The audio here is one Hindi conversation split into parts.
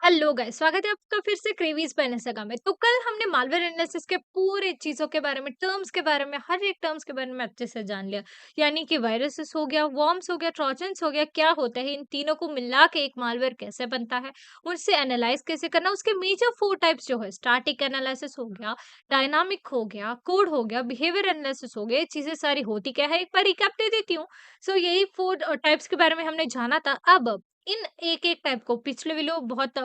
हेलो गाइस, स्वागत है आपका फिर से क्रेवीज पे सगा में। तो कल हमने मालवेयर एनालिसिस के पूरे चीजों के बारे में, टर्म्स के बारे में, हर एक टर्म्स के बारे में अच्छे से जान लिया। यानी कि वायरसेस हो गया, वॉर्म्स हो गया, ट्रोजन्स हो गया, क्या होता है, इन तीनों को मिला के एक मालवेयर कैसे बनता है, उनसे एनालाइज कैसे करना, उसके मेजर 4 टाइप्स जो है, स्टैटिक एनालिसिस हो गया, डायनामिक हो गया, कोड हो गया, बिहेवियर एनालिसिस हो गया, ये चीजें सारी होती क्या है, एक बार रिकैप दे देती हूँ। सो यही 4 टाइप्स के बारे में हमने जाना था। अब इन एक एक टाइप को, पिछले वीडियो बहुत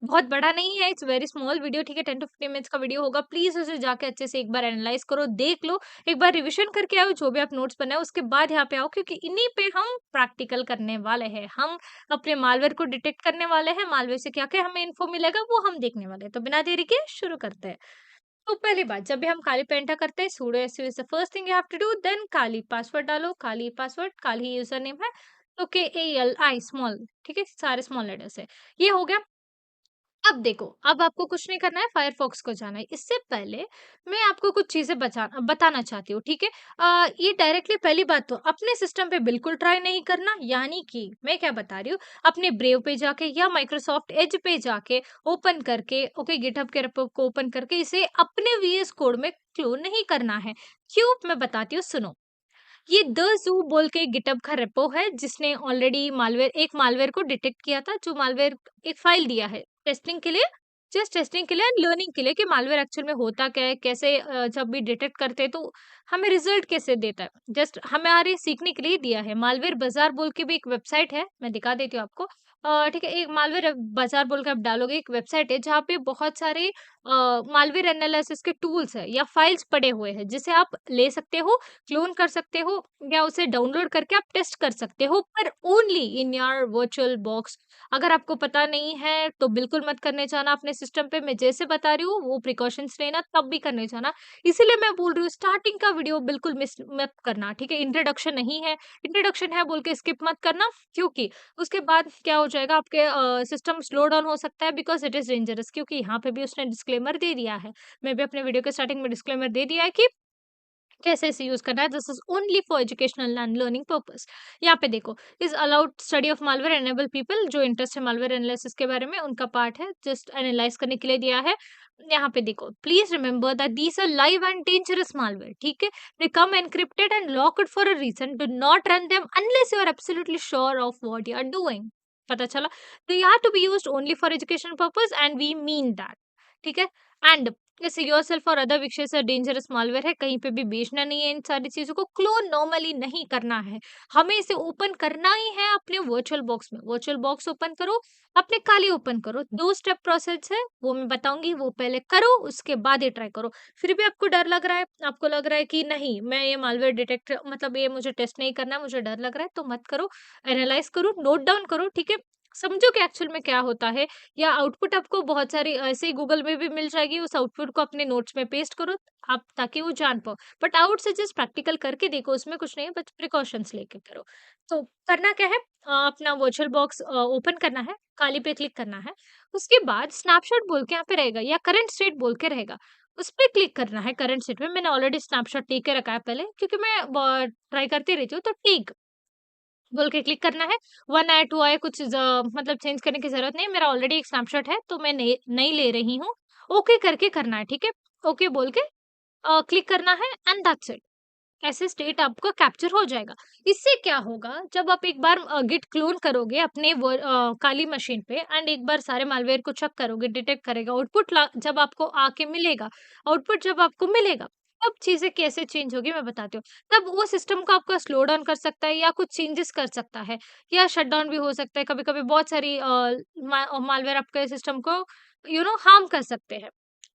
बहुत बड़ा नहीं है, इट्स वेरी स्मॉल वीडियो, ठीक है, 10 to 15 मिनट्स का वीडियो होगा। प्लीज उसे जाके अच्छे से एक बार एनालाइज करो, देख लो, एक बार रिविजन करके आओ जो भी आप नोट्स बनाए, उसके बाद यहाँ पे आओ, क्योंकि इन्हीं पे हम प्रैक्टिकल करने वाले हैं। हम अपने मालवेयर को डिटेक्ट करने वाले हैं, मालवेयर से क्या क्या हमें इन्फो मिलेगा वो हम देखने वाले हैं। तो बिना देरी के शुरू करते हैं। तो पहली बात, जब भी हम काली पे एंटर करते हैं, sudo su is the first thing you have to do. Then Kali password डालो, Kali password, Kali user name है, तो KALI स्मॉल, ठीक है, सारे स्मॉल लेटर्स है। ये हो गया। अब देखो, अब आपको कुछ नहीं करना है, फायरफॉक्स को जाना है। इससे पहले मैं आपको कुछ चीजें बताना चाहती हूँ, ठीक है। ये डायरेक्टली पहली बात तो अपने सिस्टम पे बिल्कुल ट्राई नहीं करना। यानी कि मैं क्या बता रही हूँ, अपने ब्रेव पे जाके या माइक्रोसॉफ्ट एज पे जाके ओपन करके, ओके, गिटहब के रेपो को ओपन करके इसे अपने VS कोड में क्लोन नहीं करना है। क्यों, मैं बताती हूँ, सुनो। ये द ज़ू बोल के गिटहब का रेपो है, जिसने ऑलरेडी मालवेयर को डिटेक्ट किया था, जो मालवेयर एक फाइल दिया है टेस्टिंग के लिए, जस्ट टेस्टिंग के लिए एंड लर्निंग के लिए, कि मालवेयर एक्चुअल में होता क्या है, कैसे जब भी डिटेक्ट करते हैं तो हमें रिजल्ट कैसे देता है, जस्ट हमारे सीखने के लिए दिया है। मालवेयर बाजार बोल के भी एक वेबसाइट है, मैं दिखा देती हूँ आपको। ठीक है, एक मालवेयर बाजार बोल के आप डालोगे, एक वेबसाइट है जहाँ पे बहुत सारे मालवेयर एनालिसिस के टूल्स है या फाइल्स पड़े हुए हैं, जिसे आप ले सकते हो, क्लोन कर सकते हो, या उसे डाउनलोड करके आप टेस्ट कर सकते हो, पर only in your virtual box. अगर आपको पता नहीं है तो बिल्कुल मत करने जाना अपने सिस्टम पे। मैं जैसे बता रही हूँ वो प्रिकॉशंस लेना, तब भी करने जाना। इसीलिए मैं बोल रही हूँ, स्टार्टिंग का वीडियो बिल्कुल मिस मत करना, ठीक है। इंट्रोडक्शन नहीं है, इंट्रोडक्शन है बोल के स्किप मत करना, क्योंकि उसके बाद क्या हो जाएगा, आपके सिस्टम स्लो डाउन हो सकता है, बिकॉज इट इज डेंजरस। क्योंकि यहाँ पे भी उसने डिस्क्लेमर दे दिया है, मैं भी अपने वीडियो के स्टार्टिंग में डिस्क्लेमर दे दिया है कि कैसे इसे यूज करना है। This is only for educational and learning purpose. यहाँ पे देखो, is allowed study of malware enable people, जो इंटरेस्ट है मालवेयर एनालिसिस के बारे में, उनका पार्ट है, जस्ट एनालाइज करने के लिए दिया है। यहाँ पे देखो, please remember that these are live and dangerous malware, ठीक है। They come encrypted and locked for a reason, do not run them unless you are absolutely sure of what you are doing. पता चला? They are to be used only for education purpose and we mean that, ठीक है। एंड जैसे योरसेल्फ और अदर विशेष डेंजरस मालवेयर है, कहीं पे भी बेचना नहीं है, इन सारी चीजों को क्लोन नॉर्मली नहीं करना है। हमें इसे ओपन करना ही है अपने वर्चुअल बॉक्स में। वर्चुअल बॉक्स ओपन करो, अपने काली ओपन करो, 2 स्टेप प्रोसेस है, वो मैं बताऊंगी, वो पहले करो, उसके बाद ये ट्राई करो। फिर भी आपको डर लग रहा है, आपको लग रहा है कि नहीं, मैं ये मालवेयर डिटेक्ट, मतलब ये मुझे टेस्ट नहीं करना है, मुझे डर लग रहा है, तो मत करो। एनालाइज करो, नोट डाउन करो, ठीक है। समझो कि एक्चुअल में क्या होता है, या आउटपुट आपको बहुत सारी ऐसे ही गूगल में भी मिल जाएगी, उस आउटपुट को अपने नोट्स में पेस्ट करो आप, ताकि वो जान पाओ। बट आउट से जस्ट प्रैक्टिकल करके देखो, उसमें कुछ नहीं है, बस प्रिकॉशंस लेके करो। तो करना क्या है, अपना वर्चुअल बॉक्स ओपन करना है, काली पे क्लिक करना है, उसके बाद स्नैपशॉट बोल के यहाँ पे रहेगा, या करंट स्टेट बोल के रहेगा, उस पे क्लिक करना है। करंट स्टेट में मैंने ऑलरेडी स्नैपशॉट लेके रखा है पहले, क्योंकि मैं ट्राई करती रहती हूँ, तो ठीक बोल के क्लिक करना है। 1 आया, 2 आया, कुछ मतलब चेंज करने की ज़रूरत नहीं है, मेरा ऑलरेडी एक स्नैपशॉट है, तो मैं नहीं ले रही हूँ। ओके करके करना है, ठीक है? ओके बोल के क्लिक करना है एंड दैट्स इट। ऐसे स्टेट आपका कैप्चर हो जाएगा। इससे क्या होगा, जब आप एक बार गिट क्लोन करोगे अपने काली मशीन पे एंड एक बार सारे मालवेयर को चेक करोगे, डिटेक्ट करेगा, आउटपुट जब आपको आके मिलेगा, आउटपुट जब आपको मिलेगा, तब चीज़ें कैसे चेंज होगी मैं बताती हूँ। तब वो सिस्टम को आपका स्लो डाउन कर सकता है, या कुछ चेंजेस कर सकता है, या शट डाउन भी हो सकता है। कभी-कभी बहुत सारी मालवेयर आपके सिस्टम को हार्म कर सकते हैं।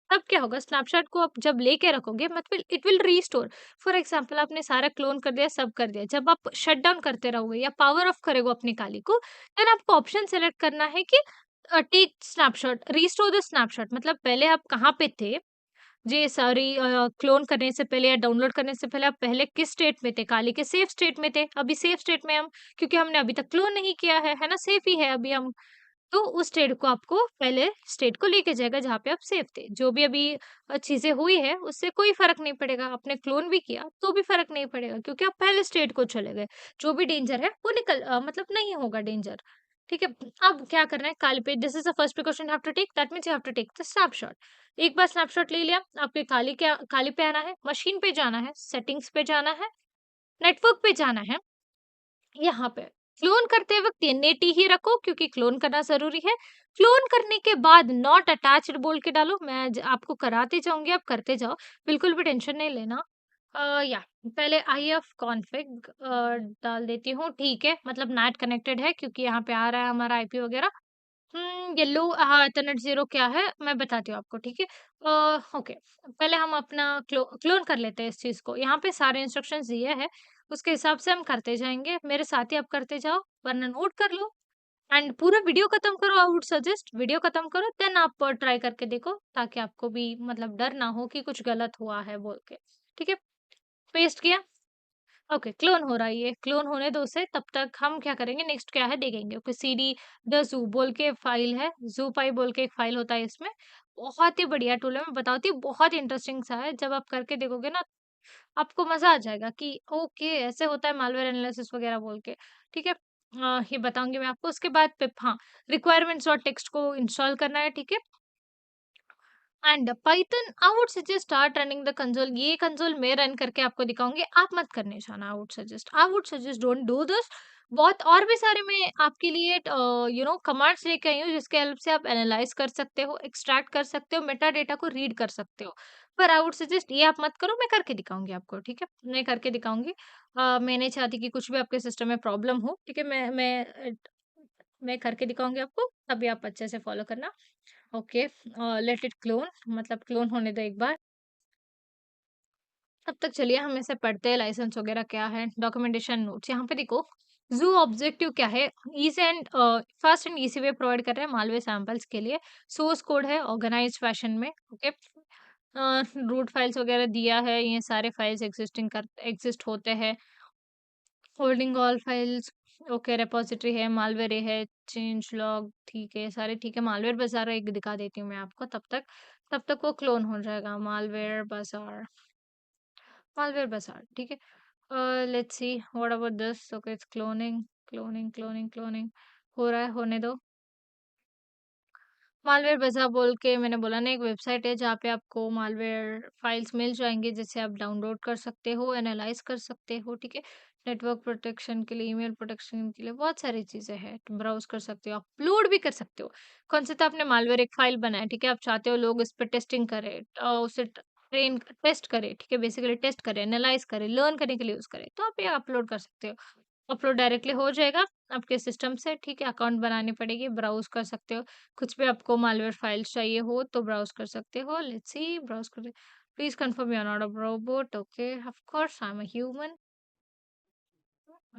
तब क्या होगा, स्नैपशॉट को आप जब लेके रखोगे, मतलब it will restore. For example आपने सारा क्लोन कर दिया, सब कर दिया, जब आप शट डाउन करते रहोगे या पावर ऑफ करोगे अपनी काली को, देन आपको ऑप्शन सेलेक्ट करना है कि take snapshot, restore the snapshot. मतलब पहले आप कहाँ पे थे, जी सॉरी, क्लोन करने से पहले या डाउनलोड करने से पहले आप पहले किस स्टेट में थे, काली के सेफ स्टेट में थे, अभी सेफ स्टेट में हम, क्योंकि हमने अभी तक क्लोन नहीं किया है ना, सेफ ही है अभी हम। तो उस स्टेट को आपको, पहले स्टेट को लेके जाएगा जहाँ पे आप सेफ थे। जो भी अभी चीज़ें हुई है, उससे कोई फ़र्क नहीं पड़ेगा। आपने क्लोन भी किया, तो भी फ़र्क नहीं पड़ेगा, क्योंकि आप पहले स्टेट को चले गए। जो भी डेंजर है, वो मतलब नहीं होगा डेंजर। ठीक है? अब क्या करना है, काली पे this is the first precaution you have to take, that means you have to take the snapshot. एक बार स्नैपशॉट ले लिया, आपके काली पे आना है, मशीन पे जाना है, सेटिंग्स पे जाना है, नेटवर्क पे जाना है, यहाँ पे क्लोन करते वक़्त एनएटी ही रखो क्योंकि क्लोन करना ज़रूरी है। क्लोन करने के बाद नॉट अटैच्ड बोल के डालो, मैं ज आपको कराती जाऊँगी, आप करते जाओ, बिल्कुल भी टेंशन नहीं लेना। या पहले IF कॉन्फिग डाल देती हूँ, ठीक है, मतलब नेट कनेक्टेड है क्योंकि यहाँ पे आ रहा है हमारा आईपी वगैरह। येलो हाँ, इथरनेट 0 क्या है मैं बताती हूँ आपको, ठीक है? ओके, पहले हम अपना क्लोन कर लेते हैं इस चीज़ को। यहाँ पे सारे इंस्ट्रक्शंस दिए हैं, उसके हिसाब से हम करते जाएँगे। मेरे साथ ही आप करते जाओ, वरना नोट कर लो एंड पूरा वीडियो खत्म करो। आई वुड सजेस्ट वीडियो खत्म करो, देन आप ट्राई करके देखो, ताकि आपको भी मतलब डर ना हो कि कुछ गलत हुआ है बोल के। ठीक है? पेस्ट किया? ओके, क्लोन हो रहा है ये, क्लोन होने दो उसे, तब तक हम क्या करेंगे, नेक्स्ट क्या है देखेंगे। ओके, सीडी द ज़ू बोल के फाइल है, ज़ूपाई बोल के एक फाइल होता है इसमें। बहुत ही बढ़िया टूल है, मैं बताती हूँ, बहुत इंटरेस्टिंग सा है। जब आप करके देखोगे ना, आपको मज़ा आ जाएगा कि ओके, ऐसे होता है मालवेयर एनालिसिस वगैरह बोल के, ठीक है? ये बताऊँगी मैं आपको। उसके बाद पिप हाँ, रिक्वायरमेंट्स डॉट टेक्स्ट को इंस्टॉल करना है, ठीक है? And Python I would suggest start running the console. ये कंसोल मैं रन करके आपको दिखाऊंगी, आप मत करने जाना। आई would suggest don't do this. बहुत और भी सारे मैं आपके लिए कमांड्स लेके आई हूँ जिसके हेल्प से आप एनालाइज कर सकते हो, एक्सट्रैक्ट कर सकते हो, मेटा डेटा को रीड कर सकते हो। पर आई वुड सजेस्ट ये आप मत करो, मैं करके दिखाऊंगी आपको, ठीक है? मैं करके दिखाऊंगी। मैं नहीं चाहती कि कुछ भी आपके सिस्टम में प्रॉब्लम हो, ठीक है? मैं करके दिखाऊंगी आपको, तभी आप अच्छे से फॉलो करना। ओके, लेट इट क्लोन, मतलब क्लोन होने दो एक बार। तब तक चलिए हम इसे पढ़ते हैं, लाइसेंस वगैरह क्या है, डॉक्यूमेंटेशन नोट्स। यहाँ पे देखो, ज़ू ऑब्जेक्टिव क्या है, easy and fast and easy way provide कर रहे हैं मालवेयर सैंपल्स के लिए। सोर्स कोड है ऑर्गेनाइज्ड फैशन में, ओके। रूट फाइल्स वगैरह दिया है, ये सारे फाइल्स एग्जिस्ट होते हैं। Holding all files, okay. Repository है, मालवेयर है, चेंज लॉग, ठीक है, सारे ठीक है। मालवेयर बाज़ार एक दिखा देती हूँ मैं आपको, तब तक वो क्लोन हो जाएगा। मालवेयर बाज़ार, ठीक है। Let's see what about this. Okay, it's cloning, cloning हो रहा है, होने दो। मालवेयर बाज़ार बोल के मैंने बोला ना, एक वेबसाइट है जहाँ पे आपको मालवेयर फाइल्स मिल जाएँगी, जिसे आप डाउनलोड कर सकते हो, एनालाइज़ कर सकते हो, ठीक है? नेटवर्क प्रोटेक्शन के लिए, ईमेल प्रोटेक्शन के लिए बहुत सारी चीज़ें हैं। ब्राउज़ कर सकते हो, अपलोड भी कर सकते हो। कौन सा, तो आपने मालवेयर एक फाइल बनाया, ठीक है? आप चाहते हो लोग इस पे टेस्टिंग करें, उसे टेस्ट करें, ठीक है? बेसिकली टेस्ट करें, एनालाइज़ करें, लर्न करने के लिए यूज़ करें, तो आप ये अपलोड कर सकते हो। अपलोड डायरेक्टली हो जाएगा आपके सिस्टम से, ठीक है? अकाउंट बनानी पड़ेगी, ब्राउज़ कर सकते हो। कुछ भी आपको मालवेयर फाइल्स चाहिए हो तो ब्राउज़ कर सकते हो। लेट्स सी, ब्राउज़ कर, please confirm you are not a robot. Okay, of course I am a human.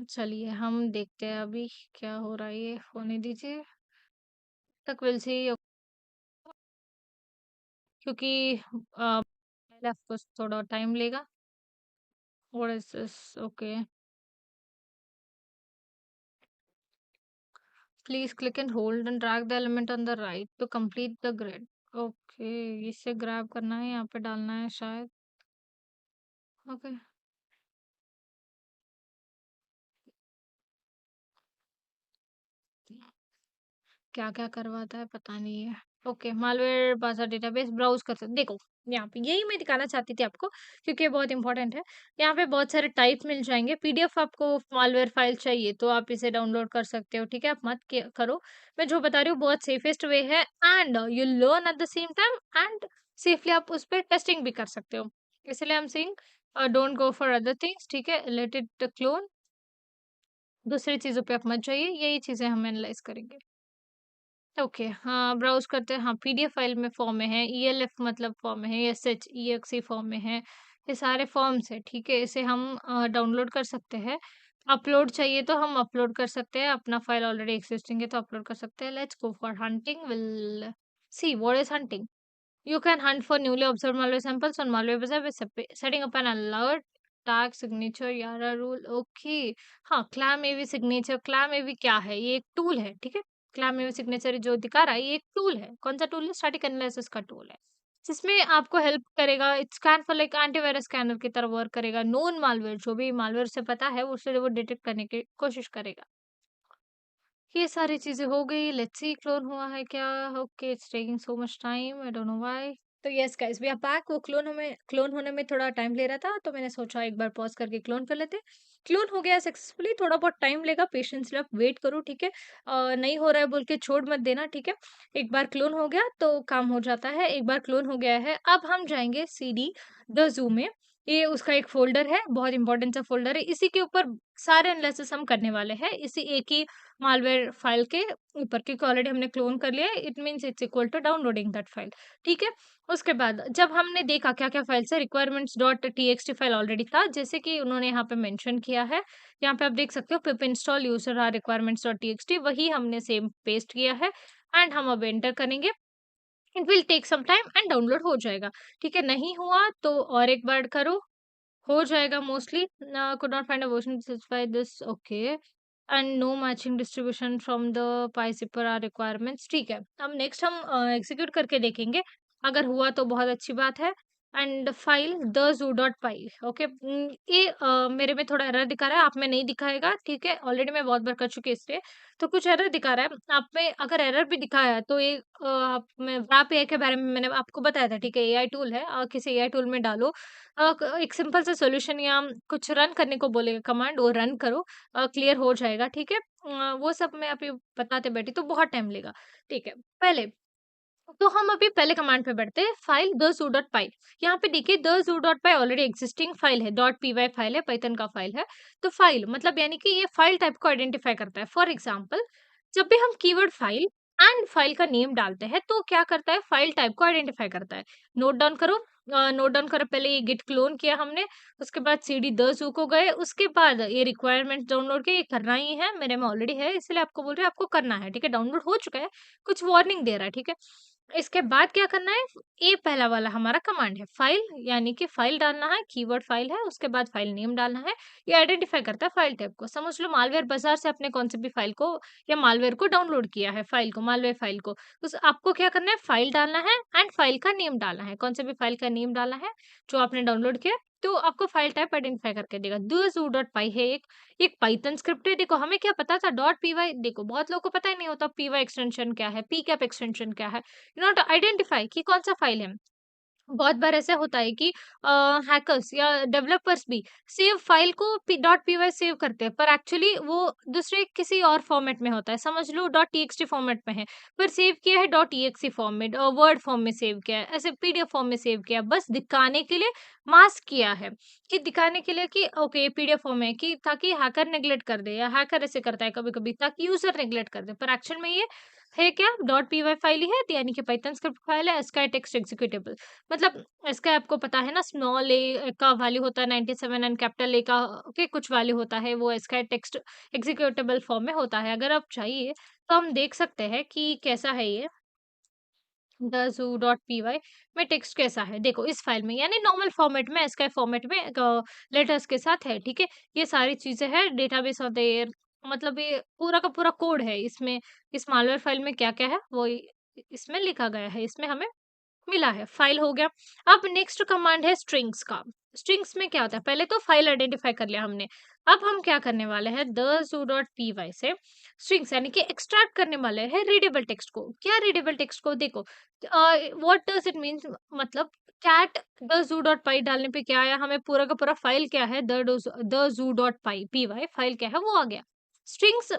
चलिए हम देखते हैं अभी क्या हो रहा है, ये होने दीजिए। तक विल सी, क्योंकि ऑफ कोर्स थोड़ा टाइम लेगा। What is this? Okay, please click and hold and drag the element on the right to complete the grid. Okay, इसे ग्रैब करना है, यहाँ पे डालना है शायद। ओके, क्या-क्या करवाता है पता नहीं है। ओके, मालवेयर बाज़ार डेटाबेस ब्राउज़ कर सकते देखो, यहाँ पे यही मैं दिखाना चाहती थी आपको, क्योंकि ये बहुत इंपॉर्टेंट है। यहाँ पे बहुत सारे टाइप मिल जाएँगे। पीडीएफ आपको मालवेयर फाइल चाहिए तो आप इसे डाउनलोड कर सकते हो, ठीक है? आप मत किया करो। मैं जो बता रही हूँ बहुत सेफेस्ट वे है, and you learn at the same time, and safely आप उस पे टेस्टिंग भी कर सकते हो। इसलिए I am saying don't go for other things, ठीक है? लेट इट क्लोन, दूसरी चीज़ों पे आप मत जाइए, यही चीज़ें हम एनालाइज़ करेंगे। ओके, हाँ, ब्राउज़ करते हैं। हाँ, पीडीएफ फाइल में फॉर्म में है, ईएलएफ मतलब फॉर्म में है, एसएच, ईएक्सई फॉर्म में है। ये सारे फॉर्म्स हैं, ठीक है? इसे हम डाउनलोड कर सकते हैं। अपलोड चाहिए तो हम अपलोड कर सकते हैं, अपना फाइल ऑलरेडी एक्सिस्टिंग है तो अपलोड कर सकते हैं। Let's go for hunting, will see what is hunting. You can hunt for newly observed malware samples on Malware Bazaar by setting up an alert, tag, signature, YARA rule. Okay. हाँ, क्लैम एवी सिग्नेचर, क्लैम एवी क्या है? ये एक टूल है, ठीक है? क्लैम एवी सिग्नेचर जो दिखा रहा है, ये एक टूल है। कौन सा टूल है? स्टैटिक एनालिसिस का टूल है, जिसमें आपको हेल्प करेगा। It's scan for like antivirus scanner की तरह वर्क करेगा। नोन मालवेयर, जो भी मालवेयर से पता है, उसे वो डिटेक्ट करने की कोशिश करेगा। ये सारी चीज़ें हो गई, लेट्स सी क्लोन हुआ है क्या? Okay, it's taking so much time, I don't know why. तो yes guys, we are back. वो क्लोन होने में थोड़ा टाइम ले रहा था, तो मैंने सोचा एक बार पॉज़ करके क्लोन कर लेते हैं। क्लोन हो गया सक्सेसफुली, थोड़ा बहुत टाइम लेगा, पेशेंस रख, वेट करो, ठीक है? नहीं हो रहा है बोल के छोड़ मत देना, ठीक है? एक बार क्लोन हो गया तो काम हो जाता है, एक बार क्लोन हो गया है, अब हम जाएँगे सीडी द ज़ू में। ये उसका एक फ़ोल्डर है, बहुत इम्पोर्टेंट सा फ़ोल्डर है, इसी के ऊपर सारे एनालिसिस हम करने वाले हैं, इसी एक ही मालवेयर फाइल के ऊपर, क्योंकि ऑलरेडी हमने क्लोन कर लिया है, it means it's equal to downloading that file, ठीक है? उसके बाद जब हमने देखा क्या-क्या फाइल्स है, requirements dot TXT file already था, जैसे कि उन्होंने यहाँ पे मेंशन किया है, यहाँ पे आप देख सकते हो pip install user r requirements dot TXT, वही हमने सेम पेस्ट किया है एंड हम अब एंटर करेंगे। It will take some time and download हो जाएगा, ठीक है? नहीं हुआ तो और एक बार करो, हो जाएगा mostly. Could not find a version to satisfy this, okay, and no matching distribution from the pycipher or requirements, ठीक है। अब नेक्स्ट हम एग्जीक्यूट करके देखेंगे, अगर हुआ तो बहुत अच्छी बात है। And file the zoo dot pi, okay. ये मेरे में थोड़ा एरर दिखा रहा है, आप में नहीं दिखाएगा, ठीक है? ऑलरेडी मैं बहुत बार कर चुकी हूँ इसलिए, तो कुछ एरर दिखा रहा है। आप में अगर एरर भी दिखाया तो ये आप में व्रैप एआई के बारे में मैंने आपको बताया था, ठीक है? एआई टूल है, किसी एआई टूल में डालो, एक सिंपल सा सॉल्यूशन या कुछ रन करने को बोलेगा कमांड, वो रन करो, क्लियर हो जाएगा, ठीक है? वो सब मैं अभी बताते बैठी तो बहुत टाइम लेगा, ठीक है? पहले तो हम अभी पहले कमांड पे बढ़ते हैं, फाइल द zoo डॉट पाई। यहाँ पे देखिए the zoo dot pi already existing file है, डॉट पी वाई फाइल है, पाइथन का फाइल है। तो फाइल मतलब यानी कि ये फाइल टाइप को आइडेंटिफाई करता है। फॉर एग्जाम्पल, जब भी हम कीवर्ड फाइल एंड फाइल का नेम डालते हैं तो क्या करता है, फाइल टाइप को आइडेंटिफाई करता है। नोट डाउन करो, नोट डाउन करो, पहले ये गिट क्लोन किया हमने, उसके बाद सीडी द zoo को गए, उसके बाद ये रिक्वायरमेंट डाउनलोड किया, ये करना ही है, मेरे में ऑलरेडी है इसलिए आपको बोल रहे हैं आपको करना है, ठीक है? डाउनलोड हो चुका है, कुछ वार्निंग दे रहा है, ठीक है? इसके बाद क्या करना है, ये पहला वाला हमारा कमांड है, फाइल यानी कि फाइल डालना है, कीवर्ड फाइल है, उसके बाद फाइल नेम डालना है। ये आइडेंटिफाई करता है फाइल टाइप को। समझ लो मालवेयर बाजार से अपने कौन से भी फाइल को या मालवेयर को डाउनलोड किया है, फाइल को, मालवेयर फाइल को, उस आपको क्या करना है, फाइल डालना है एंड फाइल का नेम डालना है, कौन से भी फाइल का नेम डालना है जो आपने डाउनलोड किया, तो आपको फाइल टाइप आइडेंटिफाई करके देगा। do.py है एक पाइथन स्क्रिप्ट है। देखो हमें क्या पता था, डॉट पी वाई, देखो बहुत लोगों को पता ही नहीं होता पी वाई एक्सटेंशन क्या है, पी कैप एक्सटेंशन क्या है, नॉट आइडेंटिफाई कि कौन-सा फ़ाइल है। बहुत बार ऐसा होता है कि हैकर्स या डेवलपर्स भी सेव फ़ाइल को डॉट पीवाई सेव करते हैं, पर एक्चुअली वो दूसरे किसी और फ़ॉर्मेट में होता है। समझ लो डॉट टीएक्सटी फ़ॉर्मेट में है, पर सेव किया है डॉट ईएक्सई फ़ॉर्म में, वर्ड फ़ॉर्म में सेव किया है, ऐसे पीडीएफ फ़ॉर्म में सेव किया है, बस दिखाने के लिए मास्क किया है, कि दिखाने के लिए कि ओके ये पीडीएफ फ़ॉर्म है, कि ताकि हैकर नेग्लेक्ट कर दे, या हैकर ऐसे करता है कभी-कभी ताकि यूज़र नेग्लेक्ट कर दे, पर एक्चुअल में ये है क्या, डॉट पीवाई फाइल ही है, यानी कि पाइथन स्क्रिप्ट फाइल है, स्काई टेक्स्ट एग्जीक्यूटेबल। मतलब इसका आपको पता है ना, स्मॉल ए का वैल्यू होता है 97 एंड कैपिटल ए का के कुछ वैल्यू होता है, वो इसका टेक्स्ट एग्जीक्यूटेबल फॉर्म में होता है। अगर आप चाहिए तो हम देख सकते हैं कि कैसा है ये द ज़ू डॉट पीवाई में टेक्स्ट कैसा है। देखो इस फाइल में यानी नॉर्मल फॉर्मेट में, एस्काई फॉर्मेट में लेटर्स के साथ है, ठीक है? ये सारी चीज़ें हैं, डेटाबेस ऑफ द ईयर, मतलब ये पूरा का पूरा कोड है इसमें। इस मालवेयर फाइल में क्या-क्या है वो इसमें लिखा गया है, इसमें हमें मिला है, फाइल हो गया। अब नेक्स्ट कमांड है स्ट्रिंग्स का। स्ट्रिंग्स में क्या होता है? पहले तो फाइल आइडेंटिफाई कर लिया हमने। अब हम क्या करने वाले हैं, द zoo डॉट py से स्ट्रिंग्स यानी कि एक्सट्रैक्ट करने वाले हैं रीडेबल टेक्स्ट को। क्या रीडेबल टेक्स्ट को? देखो व्हाट डज़ इट मीन्स, मतलब cat the zoo dot py डालने पे क्या आया, हमें पूरा का पूरा फाइल क्या है, the zoo dot py file क्या है वो आ गया। Strings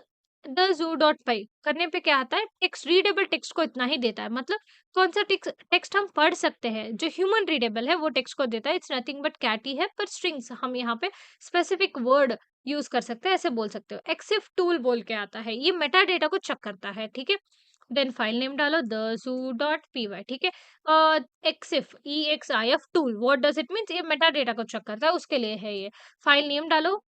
the zoo dot py करने पे क्या आता है, टेक्स्ट रीडेबल टेक्स्ट को इतना ही देता है, मतलब कौन सा टेक्स्ट हम पढ़ सकते हैं, जो ह्यूमन रीडेबल है वो टेक्स्ट को देता है। इट्स नथिंग बट कैट ही है, पर स्ट्रिंग्स हम यहाँ पे स्पेसिफिक वर्ड यूज कर सकते हैं, ऐसे बोल सकते हो। एक्सिफ टूल बोल के आता है, ये मेटा डेटा को चेक करता है, ठीक है? देन फाइल नेम डालो द zoo डॉट py, ठीक है? एक्सिफ EXIF tool, what does it means, ये मेटा डेटा को चेक करता है, उसके लिए है ये। फाइल नेम डालो,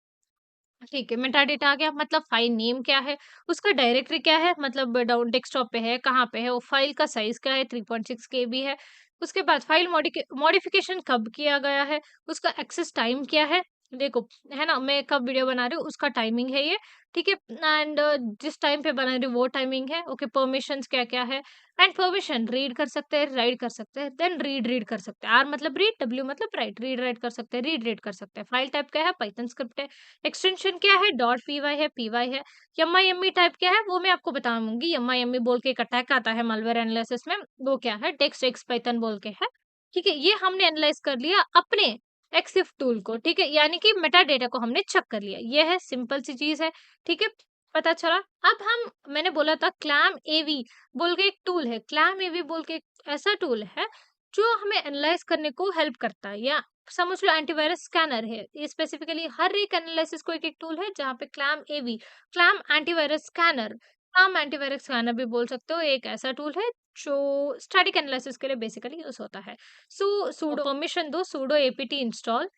ठीक है, मेटाडेटा आ गया, मतलब फाइल नेम क्या है, उसका डायरेक्टरी क्या है, मतलब डाउन डेस्कटॉप पे है, कहाँ पे है, वो फाइल का साइज़ क्या है, 3.6 केबी है। उसके बाद फाइल मॉडिफिकेशन कब किया गया है, उसका एक्सेस टाइम क्या है, देखो, है ना? मैं कब वीडियो बना रही हूँ उसका टाइमिंग है ये, ठीक है? एंड जिस टाइम पे बना रही हूँ वो टाइमिंग है, ओके? परमिशंस क्या-क्या है एंड परमिशन रीड कर सकते हैं, राइट कर सकते हैं, देन रीड कर सकते हैं। आर मतलब रीड, डब्ल्यू मतलब राइट, रीड राइट कर सकते हैं, रीड कर सकते हैं। फाइल टाइप क्या है? पाइथन स्क्रिप्ट है। एक्सटेंशन क्या है? डॉट पीवाई है, पीवाई है। यम्मा-यम्मी टाइप क्या है? वो मैं आपको बताऊँगी। यम्मा-यम्मी बोल के एक अटैक आता है मालवेयर एनालिसिस में, वो क्या है? टेक्स्ट एक्स पाइथन बोल के है, ठीक है? ये हमने एनालाइज़ कर लिया अपने एक्सिफ टूल को, ठीक है? यानी कि मेटा डेटा को हमने चेक कर लिया। ये है सिंपल सी चीज़ है, ठीक है? पता चला। अब हम मैंने बोला था क्लैम एवी बोल के एक टूल है। क्लैम एवी बोल के एक ऐसा टूल है जो हमें एनालाइज़ करने को हेल्प करता है या समझ लो एंटीवायरस स्कैनर है। ये स्पेसिफिकली हर एक एनालिसिस को एक-एक टूल है जहाँ पे clam AV, clam antivirus scanner, clam antivirus scanner भी बोल सकते हो, एक ऐसा टूल है जो स्टैटिक एनालिसिस के लिए बेसिकली यूज़ होता है। सूडो परमिशन दो sudo apt इंस्टॉल,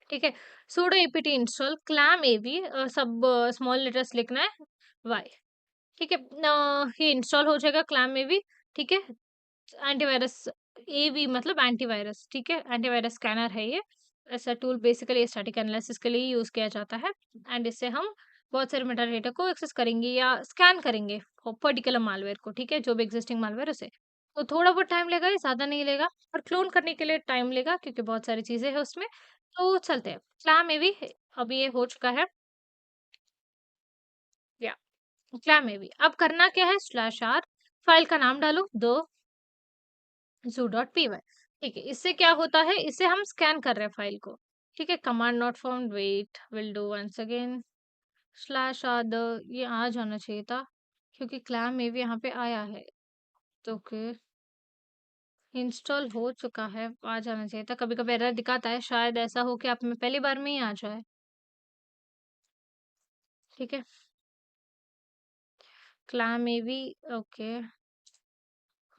ठीक है? sudo apt इंस्टॉल क्लैम एवी सब स्मॉल लेटर्स लिखना है, वाई, ठीक है? ये इंस्टॉल हो जाएगा क्लैम एवी, ठीक है? एंटीवायरस एवी मतलब एंटीवायरस, ठीक है? एंटीवायरस स्कैनर है ये। ऐसा टूल बेसिकली स्टैटिक एनालिसिस के लिए यूज़ किया जाता है एंड इससे हम बहुत सारे मेटा डेटा को एक्सेस करेंगे या स्कैन करेंगे पर्टिकुलर मालवेयर को, ठीक है? जो भी एग्जिस्टिंग मालवेयर उसे। तो थोड़ा बहुत टाइम लेगा, ये ज़्यादा नहीं लेगा और क्लोन करने के लिए टाइम लेगा क्योंकि बहुत सारी चीज़ें हैं उसमें। तो चलते हैं। क्लैम एवी अब ये हो चुका है या क्लैम एवी। अब करना क्या है? स्लैश आर फाइल का नाम डालो द zoo.py, ठीक है? इससे क्या होता है? इससे हम स्कैन कर रहे हैं फाइल को, ठीक है? Command not found, wait, will do once again, slash r ये आ जाना चाहिए था क्योंकि क्लैम में भी यहाँ पे आया है, तो ओके इंस्टॉल हो चुका है, आ जाना चाहिए था। कभी कभी एरर दिखाता है, शायद ऐसा हो कि आप में पहली बार में ही आ जाए, ठीक है? क्लैम में भी ओके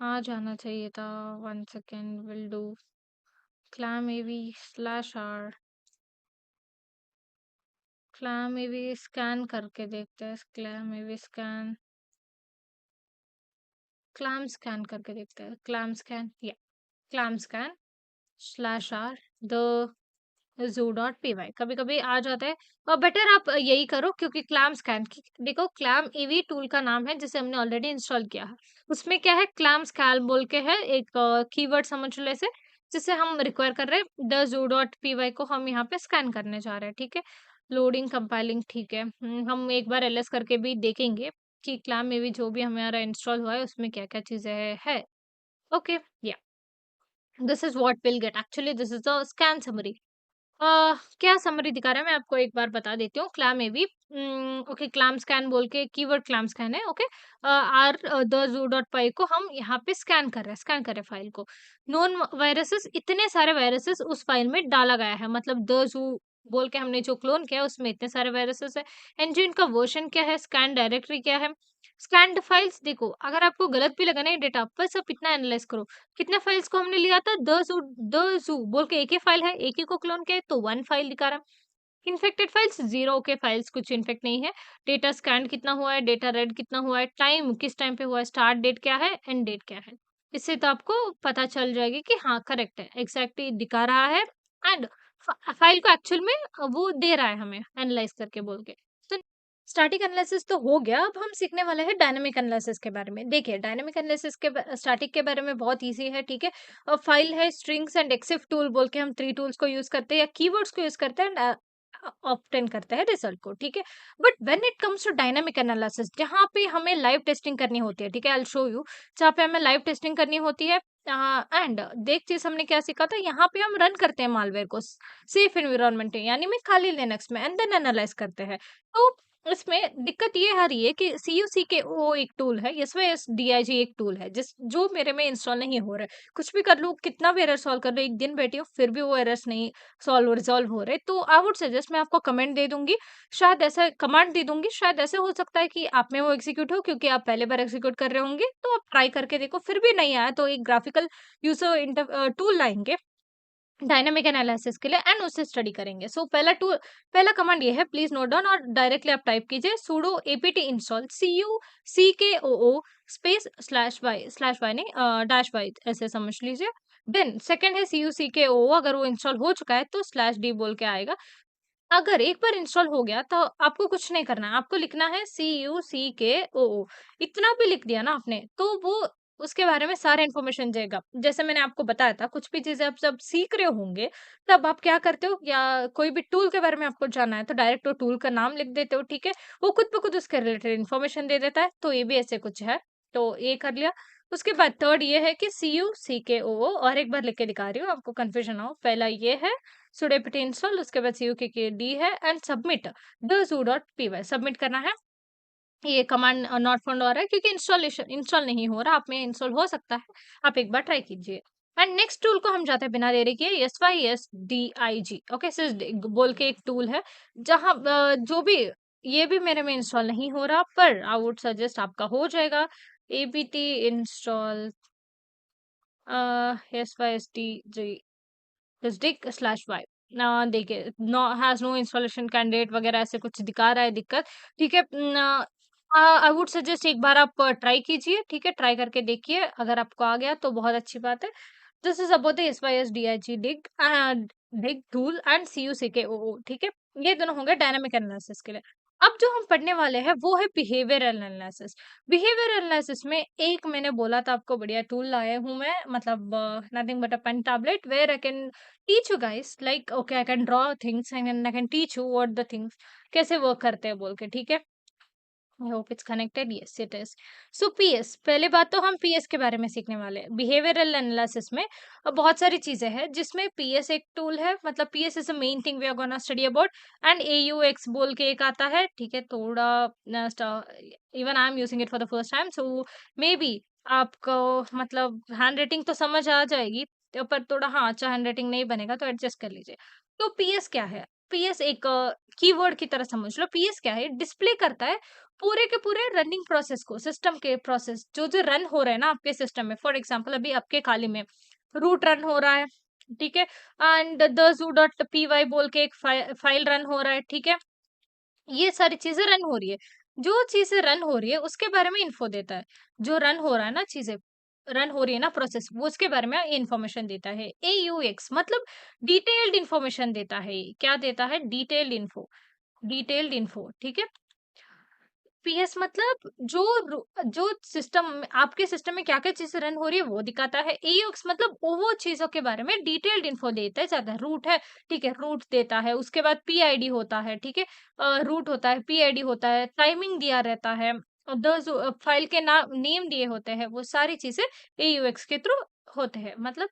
आ जाना चाहिए था। One second, will do clam में भी स्लैश आर क्लैम में भी स्कैन करके देखते हैं। क्लैम में भी स्कैन, क्लैम स्कैन करके देखते हैं। क्लैम स्कैन या clam scan slash r the zoo.py कभी कभी आ जाता है और बेटर आप यही करो क्योंकि क्लैम स्कैन देखो क्लैम ईवी टूल का नाम है जिसे हमने ऑलरेडी इंस्टॉल किया है। उसमें क्या है? क्लैम स्कैल बोल के है एक कीवर्ड, समझ लो ऐसे, जिसे हम रिक्वायर कर रहे हैं द zoo.py को हम यहाँ पे स्कैन करने जा रहे हैं, ठीक है? लोडिंग कंपाइलिंग, ठीक है। हम एक बार एलएस करके भी देखेंगे कि क्लैम ईवी जो भी हमारा इंस्टॉल हुआ है उसमें क्या क्या चीजें है। ओके या this is what will get, actually this is a scan summary. क्या समरी दिखा रहा है मैं आपको एक बार बता देती हूँ। क्लैम में भी ओके क्लैम स्कैन बोल के कीवर्ड क्लैम स्कैन है, okay? R the zoo dot py को हम यहाँ पे स्कैन कर रहे हैं फाइल को। नोन वायरसेस, इतने सारे वायरसेस उस फाइल में डाला गया है, मतलब द जू बोल के हमने जो क्लोन किया है उसमें इतने सारे वायरसेस है। इंजन का वर्जन क्या है? स्कैन डायरेक्टरी क्या है? स्कैन्ड फाइल्स देखो, अगर आपको गलत भी लगा ना ये डेटा, बस आप इतना एनालाइज करो। कितने फाइल्स को हमने लिया था? द जू बोल के एक ही फाइल है, एक ही को क्लोन किया है तो 1 फाइल दिखा रहा है। इन्फेक्टेड फाइल्स 0, ओके फाइल्स कुछ इन्फेक्ट नहीं है। डेटा स्कैन कितना हुआ है, डेटा रेड कितना हुआ है, टाइम किस टाइम पे हुआ है, स्टार्ट डेट क्या है, एंड डेट क्या है। इससे तो आपको पता चल जाएगी कि हाँ करेक्ट है, एग्जैक्टली दिखा रहा है एंड फाइल को एक्चुअल में वो दे रहा है हमें एनालाइज करके बोल के। तो स्टैटिक एनालिसिस तो हो गया, अब हम सीखने वाले हैं डायनामिक एनालिसिस के बारे में। देखिए डायनामिक एनालिसिस के स्टैटिक के बारे में बहुत इजी है, ठीक है? फाइल है स्ट्रिंग्स एंड एक्सिफ टूल बोल के हम 3 टूल्स को यूज करते हैं या कीवर्ड्स को यूज करते हैं एंड ऑब्टेन करते हैं रिजल्ट को, ठीक है? But when it comes to dynamic analysis जहाँ पे हमें लाइव टेस्टिंग करनी होती है, ठीक है? आई विल शो यू। जहाँ पे हमें लाइव टेस्टिंग करनी होती है एंड देख चीज हमने क्या सीखा था, यहाँ पे हम रन करते हैं मालवेयर को सेफ एनवायरनमेंट में, यानी में खाली लिनक्स में, एंड देन एनालाइज करते हैं। तो इसमें दिक्कत ये आ रही है कि सीयूसी के वो एक टूल है, एसवाईएस डीआईजी एक टूल है जिस जो मेरे में इंस्टॉल नहीं हो रहा है। कुछ भी कर लूँ, कितना भी एरर सॉल्व कर लूँ, एक दिन बैठी हूँ फिर भी वो एरर्स नहीं रिज़ॉल्व हो रहे। तो आई वुड सजेस्ट, मैं आपको कमेंट दे दूँगी, शायद ऐसा कमांड दे दूँगी, शायद ऐसे हो सकता है कि आप में वो एग्ज़ीक्यूट हो क्योंकि आप पहली बार एग्ज़ीक्यूट कर रहे होंगे, तो आप ट्राई करके देखो, फिर भी नहीं आया तो एक ग्राफिकल टूल लाएँगे डायनामिक एनालिसिस के लिए एंड उससे स्टडी करेंगे। सो पहला कमांड ये है, प्लीज नोट डाउन और डायरेक्टली आप टाइप कीजिए sudo apt install CUCKOO space slash Y नहीं डैश वाई ऐसे समझ लीजिए देन सेकंड है CUCKOO, अगर वो इंस्टॉल हो चुका है तो स्लैश डी बोल के आएगा। अगर एक बार इंस्टॉल हो गया तो आपको कुछ नहीं करना है, आपको लिखना है CUCKOO। इतना भी लिख दिया ना आपने तो वो उसके बारे में सारा इन्फॉर्मेशन देगा। जैसे मैंने आपको बताया था कुछ भी चीज़ें आप जब सीख रहे होंगे, तब आप क्या करते हो या कोई भी टूल के बारे में आपको जानना है तो डायरेक्ट वो टूल का नाम लिख देते हो, ठीक है? वो खुद ब खुद उसके रिलेटेड इन्फॉर्मेशन दे देता है, तो ये भी ऐसे कुछ है। तो ये कर लिया। उसके बाद थर्ड ये है कि CUCKOO, और एक बार लिख के दिखा रही हूँ आपको कन्फ्यूजन ना हो। पहला ये है sudo apt इंस्टॉल, उसके बाद CUKKD है and submit the zoo.py submit करना है। ये कमांड नॉट फाउंड आ रहा है क्योंकि इंस्टॉलेशन इंस्टॉल नहीं हो रहा, आप में इंस्टॉल हो सकता है, आप एक बार ट्राई कीजिए। एंड नेक्स्ट टूल को हम जाते हैं बिना देरी के, SYSDIG, ओके sysdig बोल के एक टूल है, जहाँ जो भी ये भी मेरे में इंस्टॉल नहीं हो रहा, पर आई वुड सजेस्ट आपका हो जाएगा। apt install SYSDG district slash Y ना, देखिए no has no installation candidate वगैरह ऐसे कुछ दिखा रहा है दिक्कत, ठीक है। आई वुड सजेस्ट एक बार आप ट्राई कीजिए, ठीक है, ट्राई करके देखिए, अगर आपको आ गया तो बहुत अच्छी बात है। This is about the SYSDIG dig tool and CUCKOO, ठीक है। ये दोनों होंगे डायनामिक एनालिसिस के लिए। अब जो हम पढ़ने वाले हैं वो है बिहेवियरल एनालिसिस। बिहेवियर एनालिसिस में एक मैंने बोला था आपको बढ़िया टूल लाया हूँ मैं, मतलब nothing but a pen tablet where I can teach you guys, like okay I can draw things and I can teach you what the things कैसे वर्क करते हैं बोल के, ठीक है। I hope it's connected, yes it is. So PS, पहले बात तो हम पीएस के बारे में सीखने वाले हैं। बिहेवियरल एनालिसिस में बहुत सारी चीजें हैं जिसमें पीएस एक टूल है, मतलब PS is the main thing we are gonna study about. And AUX बोल के एक आता है, ठीक है, थोड़ा even I am using it for the first time, so maybe आपको मतलब हैंड राइटिंग तो समझ आ जाएगी, तो पर थोड़ा हाँ अच्छा हैंड राइटिंग नहीं बनेगा तो एडजस्ट कर लीजिए। तो पीएस क्या है? पीएस एक कीवर्ड की तरह समझ लो। पीएस क्या है? डिस्प्ले करता है पूरे के पूरे रनिंग प्रोसेस को, सिस्टम के प्रोसेस जो जो रन हो रहे हैं ना आपके सिस्टम में। फॉर एग्जांपल अभी आपके खाली में रूट रन हो रहा है, ठीक है, and the zoo dot P Y बोल के एक फाइल रन हो रहा है, ठीक है। ये सारी चीजें रन हो रही है। जो चीजें रन हो रही है उसके बारे में इंफो देता है। जो रन हो रहा है ना, चीजें रन हो रही है ना प्रोसेस, वो उसके बारे में इंफॉर्मेशन देता है। AUX मतलब डिटेल्ड इंफॉर्मेशन देता है। क्या देता है? डिटेल्ड इन्फो, डिटेल्ड इन्फो, ठीक है। पीएस मतलब जो सिस्टम आपके सिस्टम में क्या-क्या चीज़ें रन हो रही है वो दिखाता है। AUX मतलब वो चीज़ों के बारे में डिटेल्ड इन्फो देता है ज़्यादा। रूट है, ठीक है, रूट देता है। उसके बाद PID होता है, ठीक है। रूट होता है, PID होता है, टाइमिंग दिया रहता है। फाइल के नेम दिए होते हैं। वो सारी चीज़ें AUX के थ्रू होते हैं। मतलब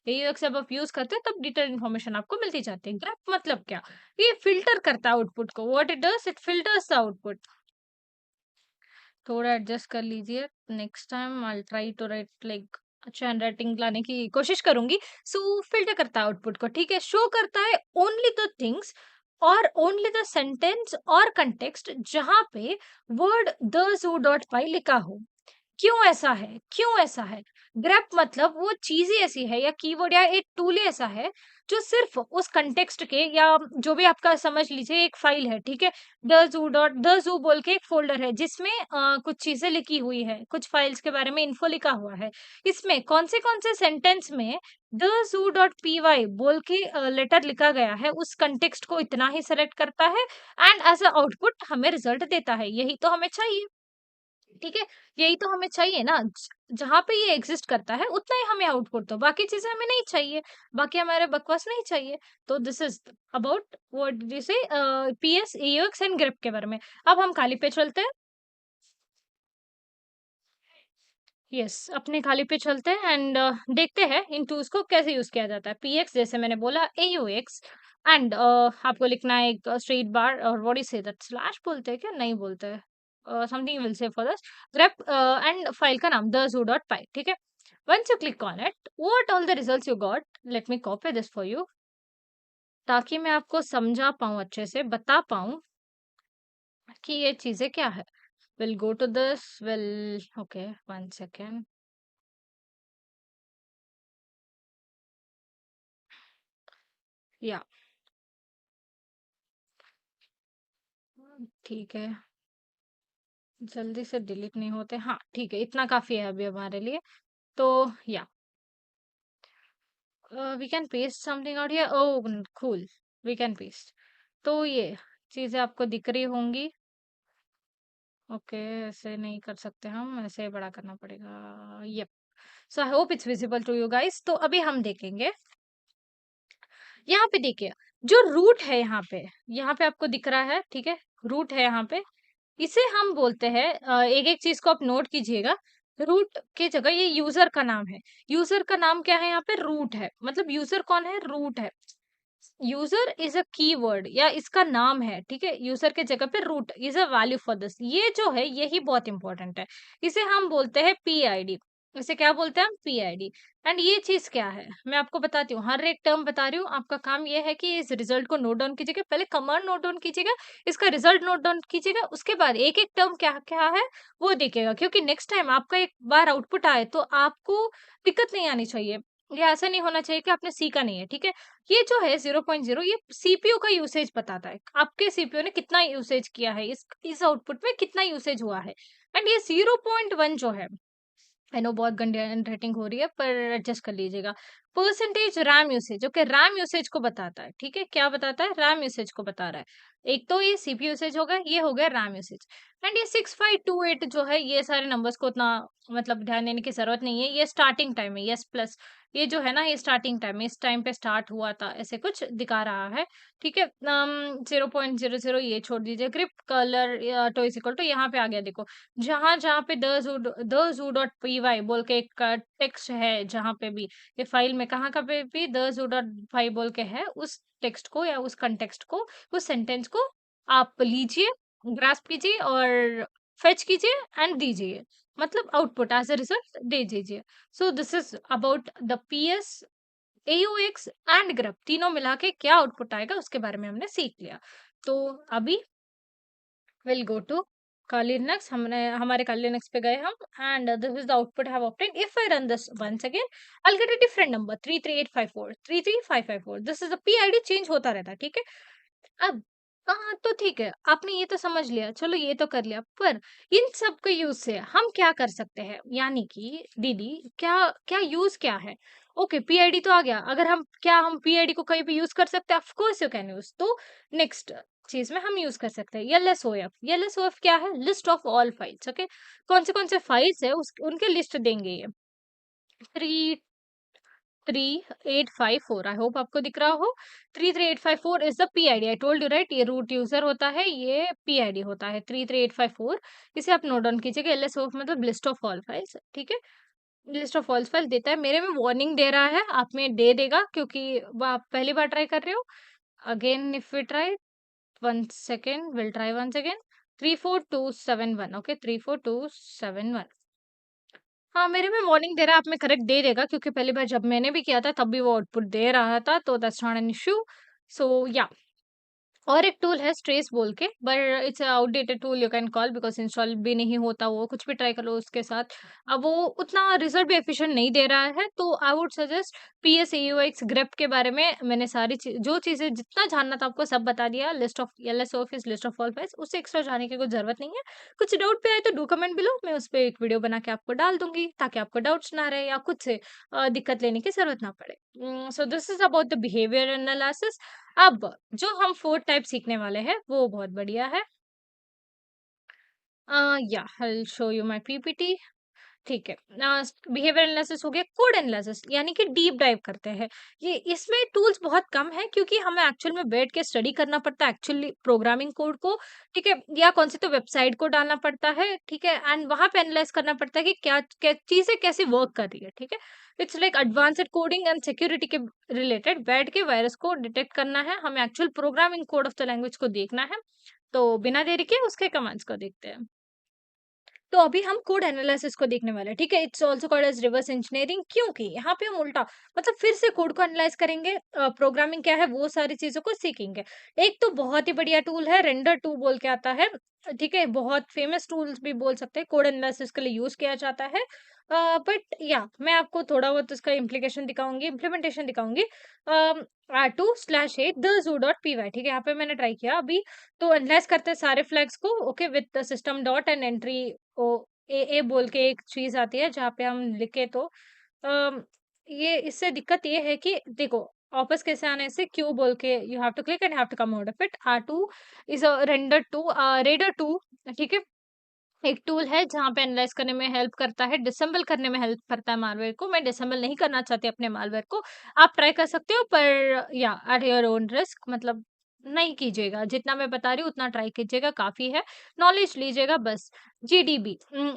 AUX जब आप यूज़ करते हैं तब डिटेल्ड इन्फॉर्मेशन आपको मिलती जाती है। ग्राफ मतलब क्या? ये फ़िल्टर करता है आउटपुट को। What it does, it filters the output. थोड़ा एडजस्ट कर लीजिए। Next time I will try to write like अच्छा हैंडराइटिंग लाने की कोशिश करूंगी। सो फिल्टर करता है आउटपुट को, ठीक है। शो करता है ओनली द थिंग्स और ओनली द सेंटेंस और कंटेक्स्ट जहां पे वर्ड द zoo डॉट पाई लिखा हो। क्यों ऐसा है? क्यों ऐसा है? ग्रेप मतलब वो चीज़ ही ऐसी है या कीवर्ड या एक टूल ही ऐसा है, जो सिर्फ़ उस कॉन्टेक्स्ट के या जो भी आपका समझ लीजिए एक फ़ाइल है, ठीक है? द ज़ू बोल के एक फ़ोल्डर है जिसमें कुछ चीज़ें लिखी हुई है, कुछ फ़ाइल्स के बारे में इन्फो लिखा हुआ है। इसमें कौन से सेंटेंस में the zoo dot P Y बोल के लेटर लिखा गया है, उस कॉन्टेक्स्ट को इतना ही सेलेक्ट करता है एंड एज़ अ आउटपुट हमें रिज़ल्ट देता है। यही तो हमें चाहिए। ठीक है? यही तो हमें चाहिए ना, जहाँ पे ये एग्ज़िस्ट करता है उतना ही हमें आउटपुट दो, बाकी चीज़ें हमें नहीं चाहिए, बाकी हमारे बकवास नहीं चाहिए। तो this is about what did you से पीएस, ईयूएक्स एंड ग्रिप के बारे में। अब हम खाली पे चलते हैं। यस, अपने खाली पे चलते हैं एंड देखते हैं इन टूल्स को कैसे यूज़ किया जाता है। पीएक्स जैसे मैंने बोला, एयूएक्स एंड आपको लिखना है एक स्ट्रेट बार और what is say that slash बोलते हैं क्या? नहीं बोलते हैं। Something will say for this grep and file का नाम द zoo डॉट पाई, ठीक है? Once you click on it, what all the results you got, let me copy this for you ताकि मैं आपको समझा पाऊँ, अच्छे से बता पाऊँ कि ये चीज़ें क्या है। Will go to this will okay 1 second. या ठीक है। जल्दी से डिलीट नहीं होते। हाँ, ठीक है, इतना काफ़ी है अभी हमारे लिए। तो या we can paste something out here, oh cool, we can paste. तो ये चीजें आपको दिख रही होंगी। ओके, ऐसे नहीं कर सकते हम, ऐसे बड़ा करना पड़ेगा। Yup. So I hope it's visible to you guys. तो अभी हम देखेंगे, यहाँ पे देखिए, जो रूट है यहाँ पे आपको दिख रहा है, ठीक है, रूट है यहाँ पे। इसे हम बोलते हैं, एक एक चीज को आप नोट कीजिएगा। रूट की जगह ये यूजर का नाम है। यूजर का नाम क्या है यहाँ पे? रूट है। मतलब यूजर कौन है? रूट है। यूजर इज अ कीवर्ड या इसका नाम है, ठीक है। यूजर के जगह पे root is a value for this. ये जो है यही बहुत इंपॉर्टेंट है। इसे हम बोलते हैं पीआईडी। इसे क्या बोलते हैं हम? पीआईडी। एंड ये चीज क्या है मैं आपको बताती हूँ, हर एक टर्म बता रही हूँ। आपका काम ये है कि इस रिजल्ट को नोट डाउन कीजिएगा। पहले कमांड नोट डाउन कीजिएगा, इसका रिजल्ट नोट डाउन कीजिएगा, उसके बाद एक एक टर्म क्या क्या है वो देखिएगा। क्योंकि नेक्स्ट टाइम आपका एक बार आउटपुट आए तो आपको दिक्कत नहीं आनी चाहिए। ये ऐसा नहीं होना चाहिए कि आपने सीखा नहीं है, ठीक है। ये जो है 0.0, ये सीपीयू का यूसेज बताता है। आपके सीपीयू ने कितना यूसेज किया है, इस आउटपुट में कितना यूसेज हुआ है। एंड ये 0.1 जो है, आई नो बहुत गंदी हैंडराइटिंग हो रही है पर एडजस्ट कर लीजिएगा। Percentage RAM usage, okay, RAM usage को बताता है, ठीक है। क्या बताता है? रैम यूसेज को बता रहा है। एक तो ये सीपीयू यूसेज हो गया, ये हो गया रैम यूसेज। एंड ये 6528 जो है, ये सारे नंबर्स को उतना मतलब ध्यान देने की जरूरत नहीं है। ये स्टार्टिंग टाइम है, यस प्लस। ये जो है ना, ये स्टार्टिंग टाइम है, इस टाइम पे स्टार्ट हुआ था, ऐसे कुछ दिखा रहा है, ठीक है। 0.00 ये छोड़ दीजिए। Grep colour to is equal to, यहाँ पे आ गया देखो, जहाँ जहाँ पे the zoo dot P Y बोल के एक टेक्स्ट है, जहाँ पे भी ये फाइल में कहाँ का पे भी द जू डॉट पाई बोल के है, उस टेक्स्ट को या उस कंटेक्स्ट को, उस सेंटेंस को आप लीजिए, ग्रास्प कीजिए और फेच कीजिए एंड दीजिए। मतलब आउटपुट एज अ रिजल्ट दे दीजिए। So this is about the PS, AUX and grep, तीनों मिला के क्या आउटपुट आएगा उसके बारे में हमने सीख लिया। तो अभी will go to Kali Linux। हमने हमारे Kali Linux पे गए हम, and this is the output have obtained। If I run this once again, I'll get a different number, 33854 33554। This is the PID, change होता रहता है, ठीक है। अब हाँ, तो ठीक है, आपने ये तो समझ लिया, चलो ये तो कर लिया, पर इन सब के यूज से हम क्या कर सकते हैं? यानी कि दीदी, क्या क्या यूज क्या है? ओके, पीआईडी तो आ गया। अगर हम पीआईडी को कहीं पे यूज कर सकते हैं? Of course you can use. तो नेक्स्ट चीज में हम यूज कर सकते हैं एलएसओएफ। एलएसओएफ क्या है? List of all files, okay. कौन से फाइल्स है उनके लिस्ट देंगे ये। 33854, आई होप आपको दिख रहा हो। 33854 is the PID, I told you right. ये रूट यूजर होता है, ये पीआईडी होता है 33854। इसे आप नोट डाउन कीजिएगा। एलएसओ मतलब लिस्ट ऑफ ऑल फाइल्स, ठीक है। लिस्ट ऑफ ऑल फाइल्स देता है, मेरे में वार्निंग दे रहा है, आप में दे देगा क्योंकि आप पहली बार ट्राई कर रहे हो। Again if we try, 1 second, will try once again. 34271, okay, 34271। हाँ, मेरे में वार्निंग दे रहा है, आप में करेक्ट दे देगा क्योंकि पहली बार जब मैंने भी किया था तब भी वो आउटपुट दे रहा था, तो दैट्स नॉट एन इश्यू। सो या, और एक टूल है स्ट्रेस बोल के, but it's outdated tool you can call, because install भी नहीं होता वो, कुछ भी ट्राई कर लो उसके साथ। अब वो उतना रिजल्ट भी एफिशिएंट नहीं दे रहा है, तो I would suggest PS AUX grep के बारे में। मैंने सारी जो चीजें जितना जानना था आपको सब बता दिया। List of LS office, list of all files, उससे एक्स्ट्रा जाने की कोई जरूरत नहीं है। कुछ डाउट पे आए तो डू कमेंट बिलो, मैं उस पर एक वीडियो बना के आपको डाल दूंगी ताकि आपको डाउट्स ना रहे या कुछ से दिक्कत लेने की जरूरत ना पड़े। सो this is about the behaviour analysis. अब जो हम 4 टाइप सीखने वाले हैं वो बहुत बढ़िया है। या I show you my PPT, ठीक है। बिहेवियर एनालिसिस हो गया, कोड एनालिसिस यानी कि डीप डाइव करते हैं। ये इसमें टूल्स बहुत कम है क्योंकि हमें एक्चुअल में बैठ के स्टडी करना पड़ता है एक्चुअली प्रोग्रामिंग कोड को, ठीक है, या कौन सी तो वेबसाइट को डालना पड़ता है, ठीक है, एंड वहां पे एनालाइज करना पड़ता है कि क्या चीजें कैसे वर्क कर रही है, ठीक है। It's like advanced coding and security के रिलेटेड, बैठ के वायरस को डिटेक्ट करना है हमें, actual programming code of the language को देखना है। तो बिना देरी के उसके कमांड्स को देखते हैं। तो अभी हम कोड एनालिसिस को देखने वाले हैं, ठीक है। It's also called as reverse engineering, क्योंकि यहाँ पे हम उल्टा मतलब फिर से कोड को एनालाइज करेंगे, प्रोग्रामिंग क्या है वो सारी चीजों को सीखेंगे। एक तो बहुत ही बढ़िया टूल है रेंडर टू बोल के आता है, ठीक है, बहुत फेमस टूल्स भी बोल सकते हैं, कोड एनालिसिस के लिए यूज किया जाता है। बट या मैं आपको थोड़ा बहुत इसका इम्प्लीकेशन दिखाऊंगी, इम्प्लीमेंटेशन दिखाऊंगी। r2/8 the zoo dot P Y, ठीक है, यहाँ पे मैंने ट्राई किया अभी। तो एनालाइज करते हैं सारे फ्लैग्स को, okay, with system dot and entry O A बोल के एक चीज आती है जहाँ पे हम लिखे तो ये इससे दिक्कत ये है कि देखो, वापस कैसे आने से क्यू बोल के you have to click and have to come out of it. R2 is a render to radar 2, ठीक है? एक टूल है जहाँ पे एनालाइज़ करने में हेल्प करता है, डिसेंबल करने में हेल्प करता है मालवेयर को। मैं डिसेंबल नहीं करना चाहती अपने मालवेयर को। आप ट्राई कर सकते हो, पर या एट योर ओन रिस्क, मतलब नहीं कीजिएगा। जितना मैं बता रही हूँ उतना ट्राई कीजिएगा, काफ़ी है। नॉलेज लीजिएगा बस। जीडीबी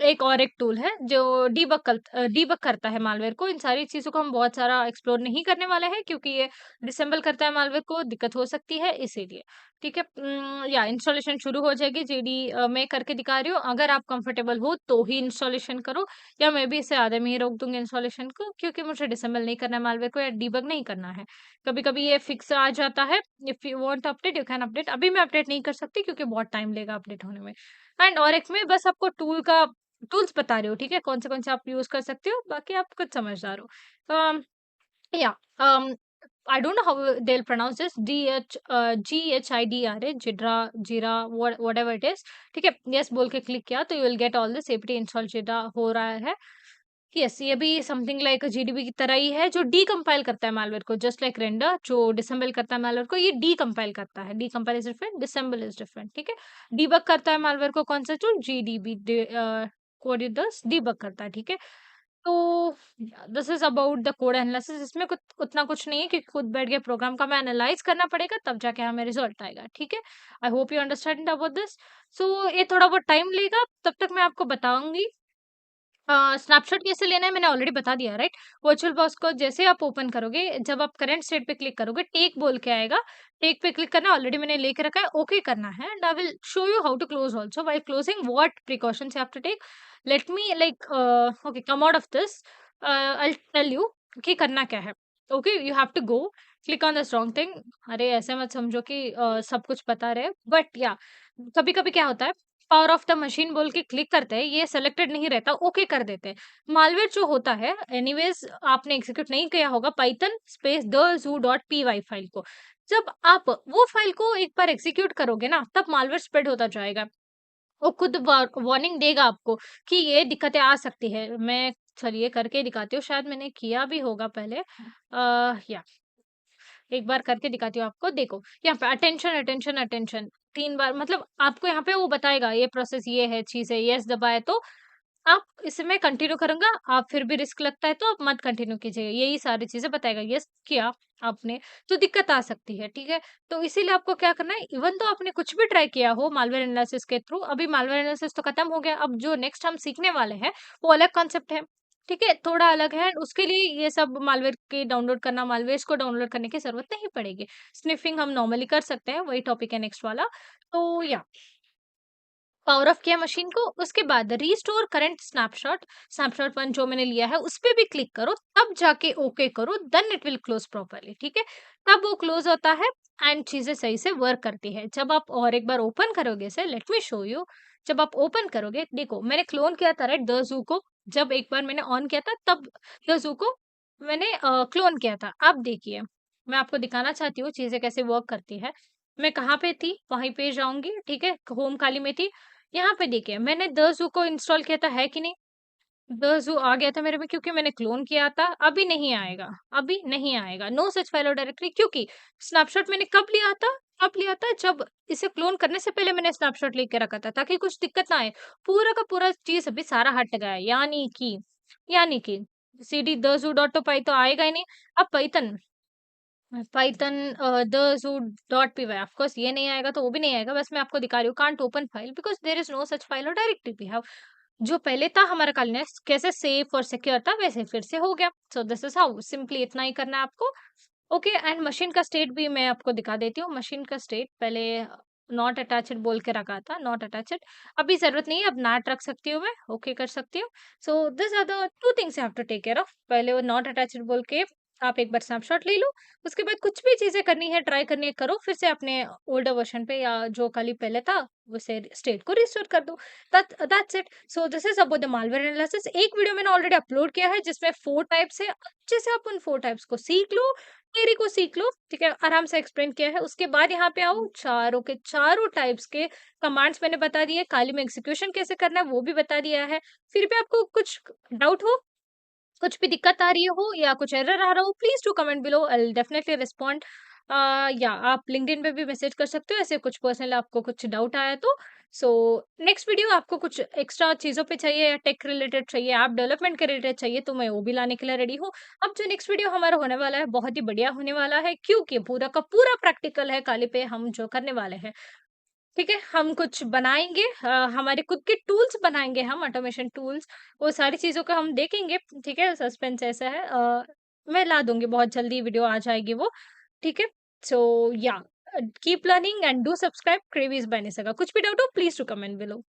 एक और एक टूल है जो डीबग करता है मालवेयर को। इन सारी चीज़ों को हम बहुत सारा एक्सप्लोर नहीं करने वाले हैं क्योंकि ये डिसेंबल करता है मालवेयर को, दिक्कत हो सकती है इसीलिए। ठीक है? या इंस्टॉलेशन शुरू हो जाएगी। मैं करके दिखा रही हूँ, अगर आप कंफर्टेबल हो तो ही इंस्टॉलेशन करो, या मैं भी इसे आधे में ही रोक दूँगी इंस्टॉलेशन को, क्योंकि मुझे डिसेंबल नहीं करना है मालवेयर को या डीबग नहीं करना है। कभी-कभी ये फिक्स आ जाता है, if you want update you can update. अभी मैं अपडेट नहीं कर सकती क्योंकि बहुत टाइम लेगा अपडेट होने में। एंड और एक में बस आपको टूल्स बता रही हूँ, ठीक है? कौन से आप यूज़ कर सकते हो, बाकी आप खुद समझदार हो। अम, या अम I don't know how they'll pronounce this. GHIDRA, Jira, whatever it is. ठीक है, yes बोल के क्लिक किया तो you will get all this apt install Jira हो रहा है। यस, ये भी समथिंग लाइक जीडीबी की तरह ही है जो डीकम्पाइल करता है मैलवेयर को, जस्ट लाइक रेंडर जो डिसेंबल करता है मैलवेयर को, ये डीकम्पाइल करता है। Decompile is different, disassemble is different, ठीक है? डीबग करता है मैलवेयर को कौन सा टूल? जीडीबी, कोड इट दस डीबग करता है, ठीक है? तो this is about the code analysis. इसमें कुछ उतना कुछ नहीं है क्योंकि खुद बैठ के प्रोग्राम का मैं एनालाइज करना पड़ेगा तब जाके हमें रिजल्ट आएगा, ठीक है? I hope you understand about this. So ये थोड़ा बहुत टाइम लेगा, तब तक मैं आपको बताऊंगी स्नैपशॉट कैसे लेना है, मैंने ऑलरेडी बता दिया, राइट? वर्चुअल बॉक्स को जैसे आप ओपन करोगे, जब आप करंट स्टेट पे क्लिक करोगे, टेक बोल के आएगा। टेक पे क्लिक करना ऑलरेडी मैंने लेके रखा है, ओके करना है, and I will show you how to close also. While closing what precautions you have to take, let me like okay come out of this, I will tell you कि करना क्या है। Okay, you have to go click on this wrong thing. अरे ऐसे मत समझो कि सब कुछ पता रहे, बट या कभी कभी क्या होता है, पावर ऑफ द मशीन बोल के क्लिक करते हैं, ये सेलेक्टेड नहीं रहता, ओके कर देते हैं। मालवेयर जो होता है, एनीवेज आपने एग्जीक्यूट नहीं किया होगा Python space the zoo dot P Y file को। जब आप वो फाइल को एक बार एग्जीक्यूट करोगे ना, तब मालवेयर स्प्रेड होता जाएगा। वो खुद वार्निंग देगा आपको कि ये दिक्कतें आ सकती है। मैं चलिए करके दिखाती हूँ, शायद मैंने किया भी होगा पहले। या एक बार करके दिखाती हूँ आपको, देखो यहाँ पे अटेंशन, अटेंशन, अटेंशन 3 बार, मतलब आपको यहाँ पे वो बताएगा ये प्रोसेस ये है, चीज़ है, येस दबाए तो आप इसमें कंटिन्यू करूँगा, आप फिर भी रिस्क लगता है तो आप मत कंटिन्यू कीजिएगा। यही सारी चीज़ें बताएगा, येस किया आपने तो दिक्कत आ सकती है, ठीक है? तो इसीलिए आपको क्या करना है, इवन तो आपने कुछ भी ट्राई किया हो मालवेयर एनालिसिस के थ्रू, अभी मालवेयर एनालिसिस तो खत्म हो गया, अब जो नेक्स्ट हम सीखने वाले हैं, वो अलग कॉन्सेप्ट है। ठीक है? थोड़ा अलग है, उसके लिए ये सब मालवेयर के डाउनलोड करना, मालवेयर्स को डाउनलोड करने की ज़रूरत नहीं पड़ेगी। स्निफिंग हम नॉर्मली कर सकते हैं, वही टॉपिक है नेक्स्ट वाला। तो या पावर ऑफ किया मशीन को, उसके बाद रीस्टोर करंट स्नैपशॉट, स्नैपशॉट 1 जो मैंने लिया है, उस पे भी क्लिक करो, तब जाके ओके करो, then it will close properly, ठीक है? तब वो क्लोज़ होता है एंड चीज़ें सही से वर्क करती है। जब आप और एक बार ओपन करोगे इसे, लेट मी शो यू, जब आप ओपन करोगे, देखो मैंने क्लोन किया था राइट द ज़ू को, जब एक बार मैंने ऑन किया था तब द ज़ू को मैंने क्लोन किया था। अब देखिए, मैं आपको दिखाना चाहती हूँ चीज़ें कैसे वर्क करती है। मैं कहाँ पे थी, वहीं पे जाऊँगी, ठीक है? होम खाली में थी। यहाँ पे देखिए मैंने द ज़ू को इंस्टॉल किया था, है कि नहीं? द ज़ू आ गया था मेरे में क्योंकि मैंने क्लोन किया था, अभी नहीं आएगा, अभी नहीं आएगा। नो सच फाइल और डायरेक्टरी, क्योंकि स्नैपशॉट मैंने कब लिया था जब इसे क्लोन करने से पहले मैंने स्नैपशॉट लेके रखा था ताकि कुछ दिक्कत ना आए। पूरा का पूरा चीज़ अभी सारा हट गया है, यानी कि सीडी द ज़ू डॉट तो पाई तो आएगा ही नहीं। अब Python Python the zoo dot P Y, of course ये नहीं आएगा तो वो भी नहीं आएगा, बस मैं आपको दिखा रही हूँ, can't open file because there is no such file और डायरेक्टरी वी हैव। जो पहले था हमारा कालीनेस कैसे सेफ और सिक्योर था वैसे फिर से हो गया। So this is how, simply इतना ही करना है आपको। ओके, एंड मशीन का स्टेट भी मैं आपको दिखा देती हूँ। मशीन का स्टेट पहले नॉट अटैच्ड बोल के रखा था, नॉट अटैच्ड, अभी ज़रूरत नहीं है, अब नॉट रख सकती हूँ मैं, ओके कर सकती हूँ। So this are the 2 things you have to take care of. पहले वो नॉट अटैच्ड बोल के आप एक बार स्नैपशॉट ले लो, उसके बाद कुछ भी चीज़ें करनी है, ट्राई करनी है, करो, फिर से अपने ओल्डर वर्ज़न पे या जो खाली पहले था, उसे स्टेट को रिस्टोर कर दो। That's it. So this is about the malware analysis. एक वीडियो मैंने ऑलरेडी अपलोड किया है जिसमें 4 टाइप्स है, अच्छे से आप उन 4 टाइप्स को सीख लो, थियरी को सीख लो, ठीक है? आराम से एक्सप्लेन किया है। उसके बाद यहाँ पे आओ, चारों के चारों टाइप्स के कमांड्स मैंने बता दिए, खाली में एग्जीक्यूशन कैसे करना है वो भी बता दिया है। फिर भी आपको कुछ डाउट हो कुछ भी दिक्कत आ रही हो या कुछ एरर आ रहा हो, please do comment below, I will definitely respond. या आप लिंक्डइन पे भी मैसेज कर सकते हो, ऐसे कुछ पर्सनल आपको कुछ डाउट आया तो। सो नेक्स्ट वीडियो आपको कुछ एक्स्ट्रा चीज़ों पे चाहिए या टेक रिलेटेड चाहिए, ऐप डेवलपमेंट के रिलेटेड चाहिए, तो मैं वो भी लाने के लिए रेडी हूँ। अब जो नेक्स्ट वीडियो हमारा होने वाला है, बहुत ही बढ़िया होने वाला है, क्योंकि पूरा का पूरा प्रैक्टिकल है काली पे हम जो करने वाले हैं। ठीक है? हम कुछ बनाएँगे, हमारे खुद के टूल्स बनाएँगे हम, ऑटोमेशन टूल्स, वो सारी चीज़ों को हम देखेंगे, ठीक है? सस्पेंस ऐसा है, मैं ला दूँगी, बहुत जल्दी वीडियो आ जाएगी वो, ठीक है? सो या keep learning and do subscribe क्रेवीज़ बाय निसर्गा। कुछ भी डाउट हो प्लीज़ डू कमेंट बिलो।